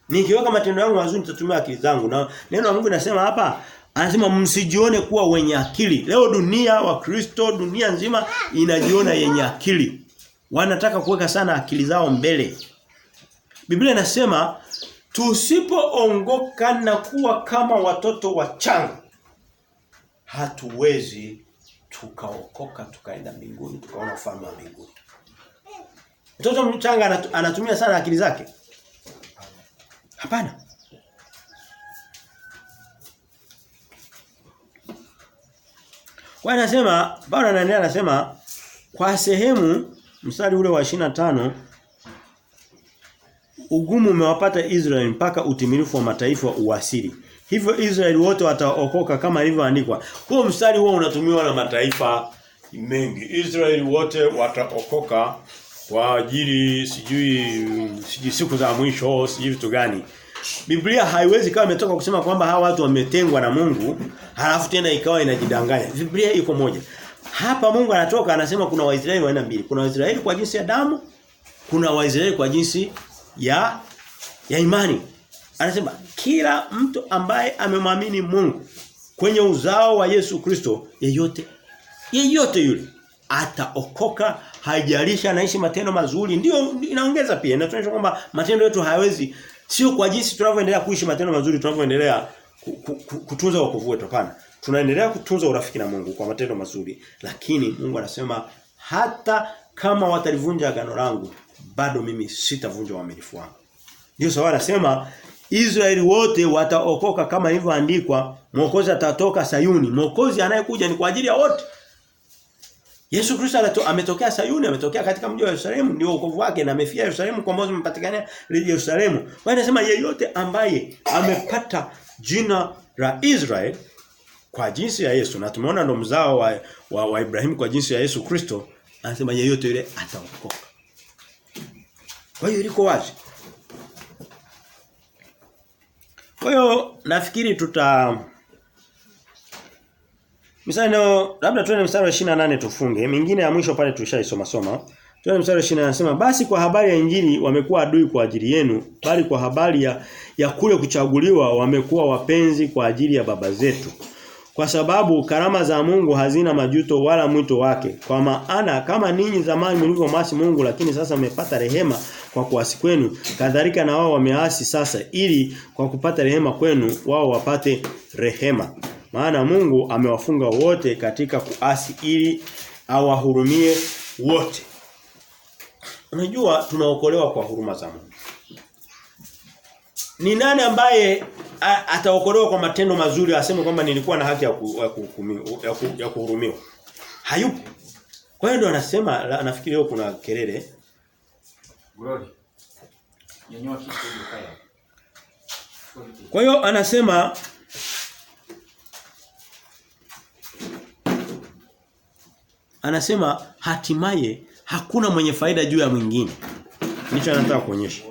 Nikiweka matendo yangu mazuri nitatumia akili zangu. Na neno la Mungu linasema hapa, anasema msijione kuwa wenye akili. Leo dunia wa Kristo, dunia nzima inajiona yenye akili. Wanataka kuweka sana akili zao mbele. Biblia inasema tusipoongoka na kuwa kama watoto wachanga hatuwezi tukaokoka tukaenda mbinguni tukaona ufalme wa mbinguni. Mtoto mchanga anatumia sana akili zake? Hapana. Kwa anasema, Paulo anaendelea anasema kwa sehemu mstari ule wa 25 ugumu umewapata Israeli mpaka utimilifu wa mataifa uwasili. Hivyo Israeli wote wataokoka kama ilivyoandikwa. Kwa mstari huo unatumiwa na mataifa mengi. Israeli wote wataokoka kwa ajili sijui siku za mwisho, sijui vitu gani. Biblia haiwezi kama imetoka kusema kwamba hawa watu wametengwa na Mungu, halafu tena ikawa inajidanganya. Biblia iko moja. Hapa Mungu anatoka anasema kuna Waisraeli wa aina mbili. Kuna Waisraeli kwa jinsi ya damu, kuna Waisraeli kwa jinsi ya imani. Anasema kila mtu ambaye amemwamini Mungu kwenye uzao wa Yesu Kristo, yeyote yule ataokoka, haijalisha anaishi matendo mazuri. Ndio inaongeza pia inatuonyesha kwamba matendo yetu hayawezi, sio kwa jinsi tunavyoendelea kuishi matendo mazuri tunavyoendelea kutunza wokovu wetu. Hapana. Tunaendelea kutunza urafiki na Mungu kwa matendo mazuri, lakini Mungu anasema hata kama watalivunja agano langu bado mimi sitavunja uaminifu wangu. Ndio sawa anasema Israeli wote wataokoka kama ilivyoandikwa, Mwokozi atatoka Sayuni. Mwokozi anayekuja ni kwa ajili ya wote. Yesu Kristo ametokea Sayuni, ametokea katika mji wa Yerusalemu, ndio wokovu wake, na amefia Yerusalemu kwa mwanzo mpatikania Yerusalemu. Bwana anasema yeyote ambaye amepata jina la Israeli kwa jinsi ya Yesu, na tumeona ndo mzao wa Ibrahimu kwa jinsi ya Yesu Kristo, anasema yeyote yule ataokoka. Kwa hiyo liko wazi. Kwa hiyo nafikiri msano labda tuone mstari wa 28 tufunge. Mingine ya mwisho pale tulishaisoma soma. Tuone mstari wa 28 anasema basi kwa habari ya Injili wamekuwa adui kwa ajili yenu, bali kwa habari ya kule kuchaguliwa wamekuwa wapenzi kwa ajili ya baba zetu. Kwa sababu karama za Mungu hazina majuto wala mwito wake. Kwa maana kama ninyi zamani mlivyomwasi Mungu lakini sasa mmepata rehema kwa kuasi kwenu, kadhalika na wao wameasi sasa ili kwa kupata rehema kwenu wao wapate rehema. Maana Mungu amewafunga wote katika kuasi ili awahurumie wote. Unajua tunaokolewa kwa huruma za Mungu. Ni nani ambaye ataokolewa kwa matendo mazuri aseme kwamba nilikuwa na haki ya kuhurumiwa? Hayupo. Kwa hiyo ndo anasema nafikiri leo kuna kelele. Glory. Nyanyua kitu kaya. Kwa hiyo anasema hatimaye hakuna mwenye faida juu ya mwingine. Nicho anataka kuonyesha.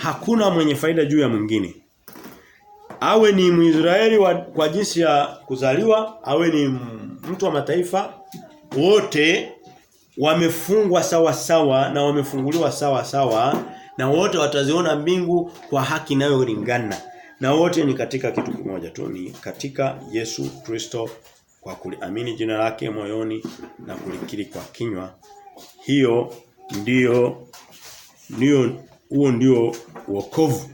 Hakuna mwenye faida juu ya mwingine. Awe ni Mwisraeli kwa jinsi ya kuzaliwa, awe ni mtu wa mataifa, wote wamefungwa sawa sawa na wamefunguliwa sawa sawa na wote wataziona mbingu kwa haki inayolingana. Na wote ni katika kitu kimoja tu, ni katika Yesu Kristo, kwa kuliamini jina lake moyoni na kulikiri kwa kinywa. Huo ndio wokovu.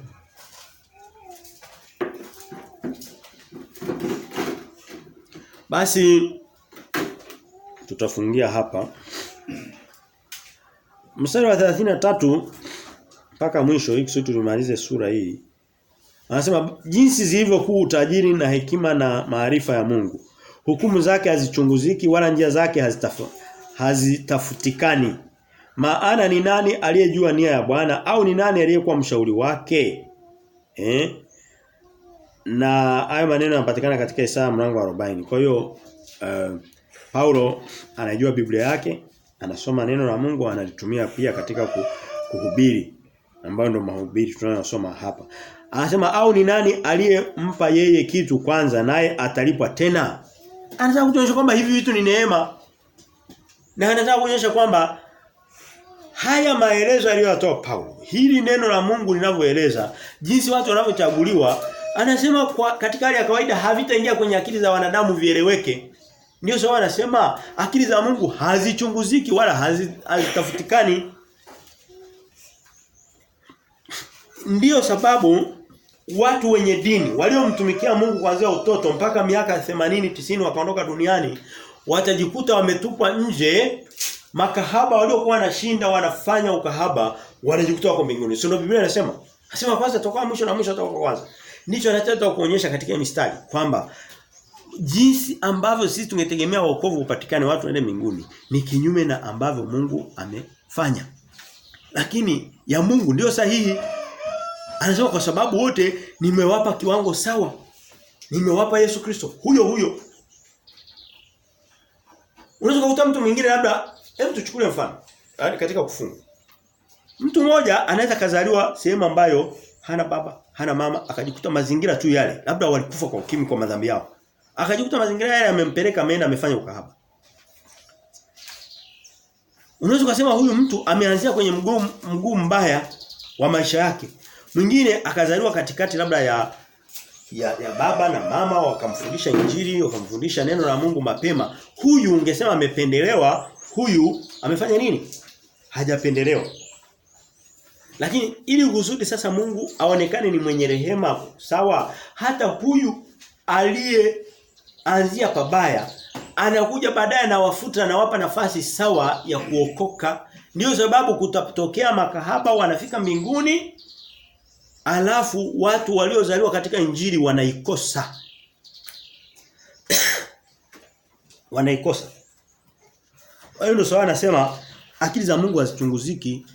Basi tutafungia hapa. Mstari wa 33 mpaka mwisho, ili kusudi tumalize sura hii. Anasema jinsi zilivyokuwa utajiri na hekima na maarifa ya Mungu. Hukumu zake hazichunguziki wala njia zake hazitafutikani. Maana ni nani aliyejua nia ya Bwana, au ni nani aliyekuwa mshauri wake? Na hayo maneno yanapatikana katika Isaya mlango wa 40. Kwa hiyo Paulo anajua Biblia yake, anasoma neno la Mungu, analitumia pia katika kuhubiri, ambayo ndio mahubiri tunayosoma hapa. Anasema au ni nani aliyempa yeye kitu kwanza naye atalipwa tena? Anataka kutuonyesha kwamba hivi vitu ni neema. Na anataka kuonyesha kwamba haya maelezo aliyotoa Paulo, hili neno la Mungu linavyoeleza jinsi watu wanavyochaguliwa, anasema kwa katika hali ya kawaida havitaingia kwenye akili za wanadamu vieleweke. Ndio sawa, anasema akili za Mungu hazichunguziki wala hazitafutikani. Ndiyo sababu watu wenye dini waliomtumikia Mungu kuanzia utoto mpaka miaka 80 90 wakaondoka duniani, watajikuta wametupwa nje. Makahaba waliokuwa wanashinda wanafanya ukahaba, wanajikuta wako mbinguni. Sio Biblia inasema? Nasema kwanza toka mwisho na mwisho toka kwanza. Ndicho anataka kuonyesha katika mistari kwamba jinsi ambavyo sisi tungetegemea wokovu upatikane watu waende mbinguni ni kinyume na ambavyo Mungu amefanya. Lakini ya Mungu ndio sahihi. Anasema kwa sababu wote nimewapa kiwango sawa. Nimewapa Yesu Kristo huyo. Unaweza kukuta mtu mwingine, labda hebu tuchukue mfano katika kufunga. Mtu mmoja anaweza kazaliwa sehemu ambayo hana baba, hana mama, akajikuta mazingira tu yale. Labda walikufa kwa ukimwi kwa madhambi yao. Akajikuta mazingira yale yamempeleka ameenda amefanya ukahaba. Unaweza kusema huyu mtu ameanzia kwenye mguu mbaya wa maisha yake. Mwingine akazaliwa katikati labda ya baba na mama, wakamfundisha Injili, wakamfundisha neno la Mungu mapema. Huyu ungesema amependelewa, huyu amefanya nini? Hajapendelewa. Lakini ili kusudi sasa Mungu aonekane ni mwenye rehema sawa, hata huyu aliyeanzia pabaya anakuja baadaye na wafuta na wapa nafasi sawa ya kuokoka. Ndio sababu kutatokea makahaba wanafika mbinguni, alafu watu waliozaliwa katika Injili wanaikosa. Wanaikosa. Kwa hiyo ndio sawa, anasema akili za Mungu hazichunguziki.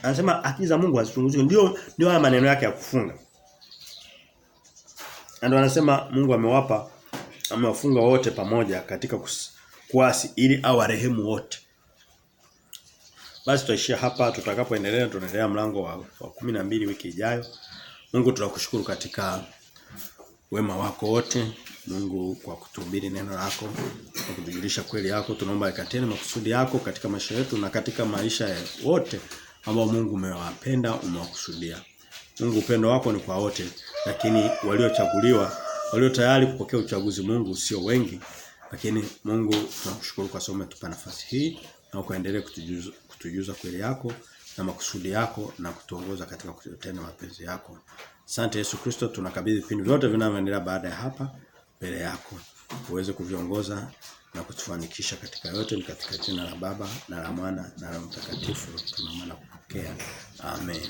Anasema akili za Mungu hazichunguziki. Ndio haya maneno yake ya kufunga. Ndio anasema Mungu amewafunga wote pamoja katika kuasi ili awarehemu wote. Basi tutaishia hapa, tutakapoendelea tunaendelea mlango wa 12 wiki ijayo. Mungu tunakushukuru katika wema wako wote. Mungu kwa kutuhubiri neno lako, kwa kutujulisha kweli yako. Tunaomba ikatende makusudi yako katika maisha yetu na katika maisha ya wote ambao Mungu umewapenda, umewakusudia. Mungu upendo wako ni kwa wote, lakini waliochaguliwa, walio tayari kupokea uchaguzi Mungu sio wengi. Lakini Mungu tunakushukuru kwa sababu umetupa nafasi hii na ukaendelee kutujuza kweli yako na makusudi yako na kutuongoza katika kutenda mapenzi yako. Asante Yesu Kristo, tunakabidhi vipindi vyote vinavyoendelea baada ya hapa mbele yako. Uweze kuviongoza na kutufanikisha katika yote, ni katika jina la Baba na la Mwana na la Mtakatifu tunaomba na kupokea. Amen.